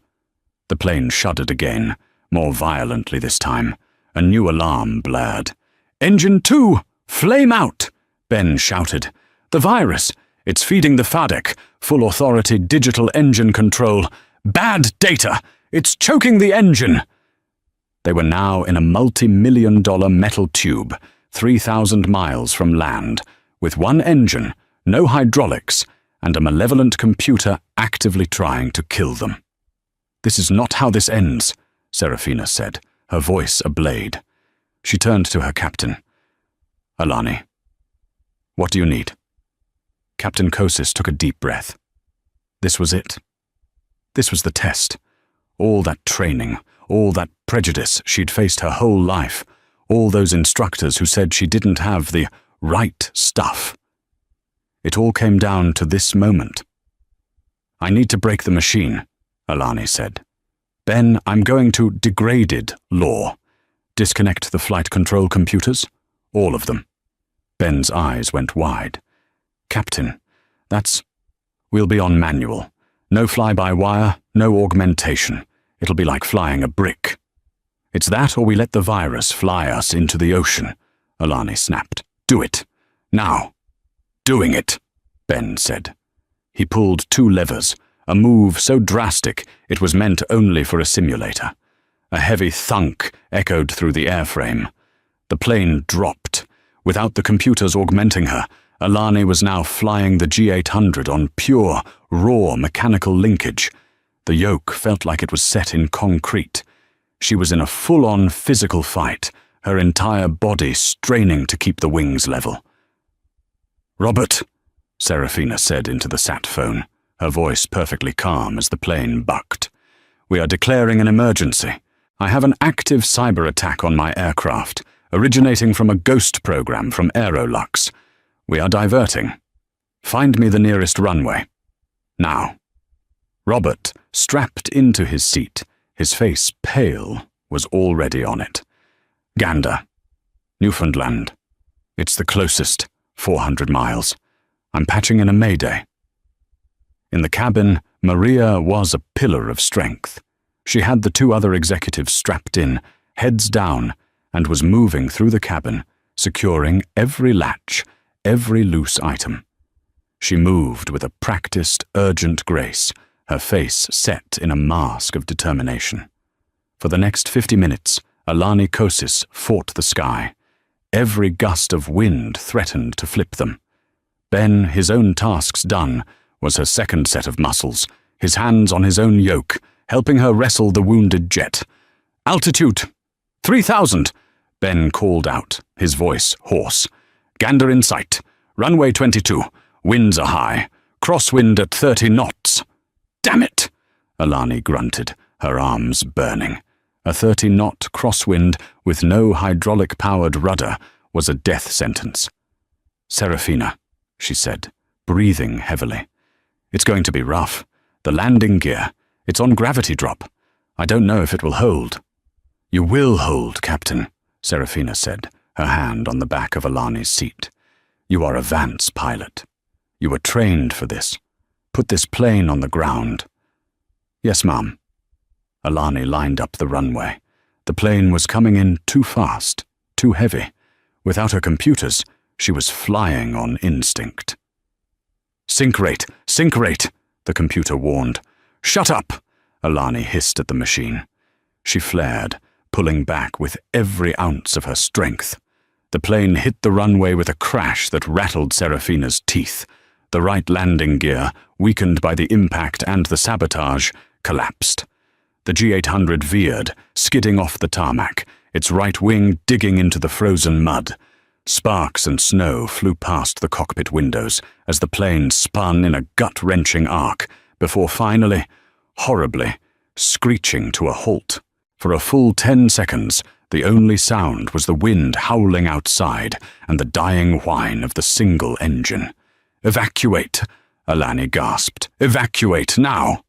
The plane shuddered again, more violently this time. A new alarm blared. "Engine 2! Flame out!" Ben shouted. "The virus! It's feeding the FADEC, full authority digital engine control. Bad data! It's choking the engine!" They were now in a multi-million-dollar metal tube, 3,000 miles from land, with one engine, no hydraulics, and a malevolent computer actively trying to kill them. "This is not how this ends," Serafina said, her voice ablade. She turned to her captain. "Alani, what do you need?" Captain Kosis took a deep breath. This was it. This was the test. All that training, all that prejudice she'd faced her whole life, all those instructors who said she didn't have the right stuff. It all came down to this moment. "I need to break the machine," Alani said. "Ben, I'm going to degraded law. Disconnect the flight control computers, all of them." Ben's eyes went wide. "Captain, we'll be on manual. No fly-by-wire, no augmentation. It'll be like flying a brick." "It's that or we let the virus fly us into the ocean," Alani snapped. "Do it. Now." "Doing it," Ben said. He pulled 2 levers, a move so drastic it was meant only for a simulator. A heavy thunk echoed through the airframe. The plane dropped. Without the computers augmenting her, Alani was now flying the G800 on pure, raw mechanical linkage. The yoke felt like it was set in concrete. She was in a full-on physical fight, her entire body straining to keep the wings level. "Robert," Serafina said into the sat phone, her voice perfectly calm as the plane bucked. "We are declaring an emergency. I have an active cyber attack on my aircraft, originating from a ghost program from Aerolux. We are diverting. Find me the nearest runway. Now." Robert, strapped into his seat, his face pale, was already on it. Gander. Newfoundland. It's the closest, 400 miles. I'm patching in a mayday. In the cabin, Maria was a pillar of strength. She had the two other executives strapped in, heads down, and was moving through the cabin, securing every latch, every loose item. She moved with a practiced, urgent grace, her face set in a mask of determination. For the next 50 minutes, Alani Kosis fought the sky. Every gust of wind threatened to flip them. Ben, his own tasks done, was her second set of muscles, his hands on his own yoke, helping her wrestle the wounded jet. "Altitude! 3,000! Ben called out, his voice hoarse. "Gander in sight. Runway 22. Winds are high. Crosswind at 30 knots. "Damn it!" Alani grunted, her arms burning. A 30-knot crosswind with no hydraulic-powered rudder was a death sentence. "Serafina," she said, breathing heavily. "It's going to be rough. The landing gear. It's on gravity drop. I don't know if it will hold." "You will hold, Captain," Serafina said, her hand on the back of Alani's seat. "You are a Vance pilot. You were trained for this. Put this plane on the ground." "Yes, ma'am." Alani lined up the runway. The plane was coming in too fast, too heavy. Without her computers, she was flying on instinct. "Sync rate, the computer warned. "Shut up," Alani hissed at the machine. She flared, pulling back with every ounce of her strength. The plane hit the runway with a crash that rattled Serafina's teeth. The right landing gear, weakened by the impact and the sabotage, collapsed. The G-800 veered, skidding off the tarmac, its right wing digging into the frozen mud. Sparks and snow flew past the cockpit windows as the plane spun in a gut-wrenching arc, before finally, horribly, screeching to a halt. For a full 10 seconds, the only sound was the wind howling outside and the dying whine of the single engine. "Evacuate," Alani gasped. "Evacuate, now!"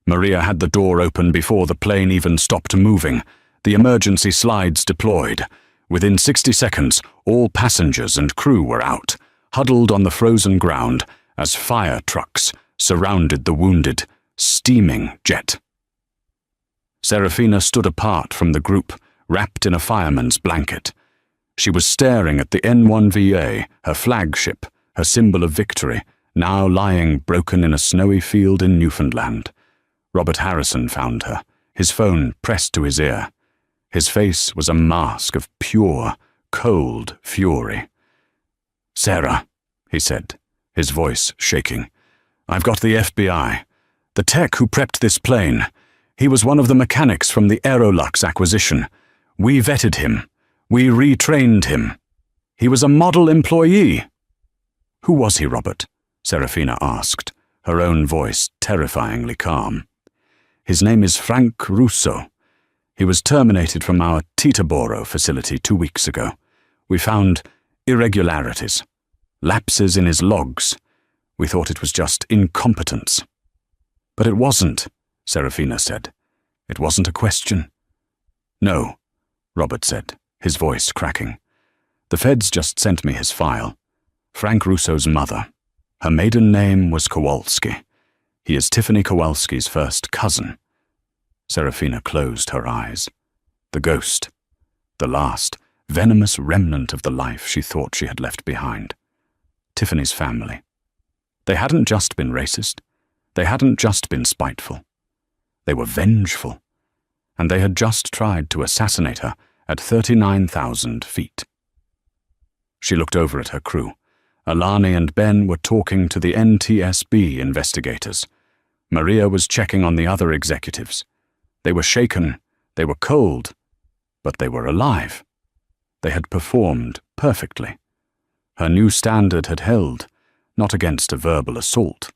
Maria had the door open before the plane even stopped moving. The emergency slides deployed. Within 60 seconds, all passengers and crew were out, huddled on the frozen ground as fire trucks surrounded the wounded, steaming jet. Serafina stood apart from the group, wrapped in a fireman's blanket. She was staring at the N-1VA, her flagship, her symbol of victory, now lying broken in a snowy field in Newfoundland. Robert Harrison found her, his phone pressed to his ear. His face was a mask of pure, cold fury. "Sarah," he said, his voice shaking, "I've got the FBI. The tech who prepped this plane. He was one of the mechanics from the Aerolux acquisition. We vetted him. We retrained him. He was a model employee." "Who was he, Robert?" Serafina asked, her own voice terrifyingly calm. "His name is Frank Russo. He was terminated from our Teterboro facility 2 weeks ago. We found irregularities, lapses in his logs. We thought it was just incompetence." "But it wasn't," Serafina said. "It wasn't a question." "No," Robert said, his voice cracking. "The feds just sent me his file. Frank Russo's mother. Her maiden name was Kowalski. He is Tiffany Kowalski's first cousin." Serafina closed her eyes. The ghost. The last, venomous remnant of the life she thought she had left behind. Tiffany's family. They hadn't just been racist. They hadn't just been spiteful. They were vengeful. And they had just tried to assassinate her at 39,000 feet. She looked over at her crew. Alani and Ben were talking to the NTSB investigators. Maria was checking on the other executives. They were shaken, they were cold, but they were alive. They had performed perfectly. Her new standard had held, not against a verbal assault,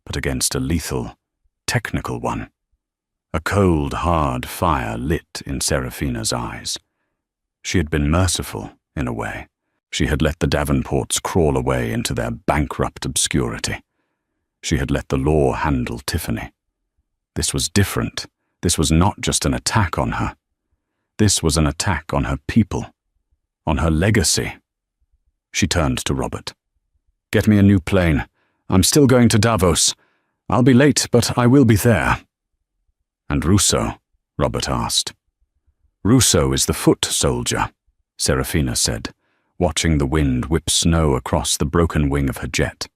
but against a lethal, technical one. A cold, hard fire lit in Serafina's eyes. She had been merciful, in a way. She had let the Davenports crawl away into their bankrupt obscurity. She had let the law handle Tiffany. This was different. This was not just an attack on her. This was an attack on her people, on her legacy. She turned to Robert. "Get me a new plane. I'm still going to Davos. I'll be late, but I will be there." "And Russo?" Robert asked. "Russo is the foot soldier," Serafina said, watching the wind whip snow across the broken wing of her jet.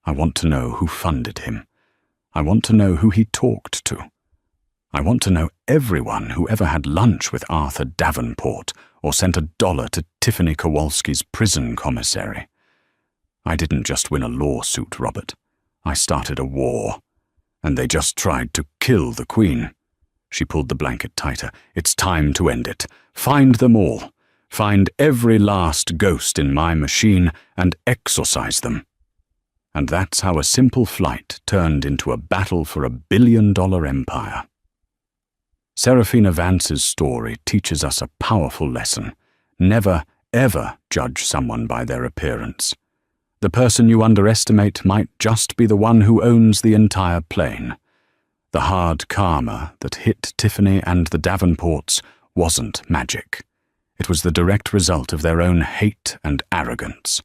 "I want to know who funded him. I want to know who he talked to. I want to know everyone who ever had lunch with Arthur Davenport or sent $1 to Tiffany Kowalski's prison commissary. I didn't just win a lawsuit, Robert. I started a war. And they just tried to kill the Queen." She pulled the blanket tighter. "It's time to end it. Find them all. Find every last ghost in my machine and exorcise them." And that's how a simple flight turned into a battle for $1 billion empire. Serafina Vance's story teaches us a powerful lesson. Never, ever judge someone by their appearance. The person you underestimate might just be the one who owns the entire plane. The hard karma that hit Tiffany and the Davenports wasn't magic. It was the direct result of their own hate and arrogance.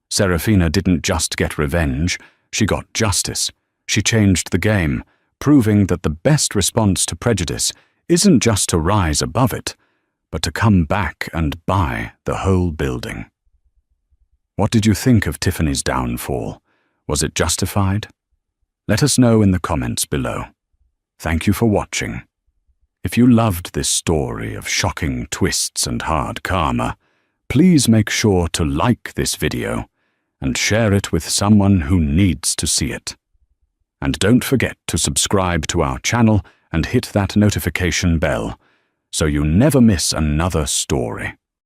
Serafina didn't just get revenge, she got justice. She changed the game, proving that the best response to prejudice isn't just to rise above it, but to come back and buy the whole building. What did you think of Tiffany's downfall? Was it justified? Let us know in the comments below. Thank you for watching. If you loved this story of shocking twists and hard karma, please make sure to like this video and share it with someone who needs to see it. And don't forget to subscribe to our channel and hit that notification bell so you never miss another story.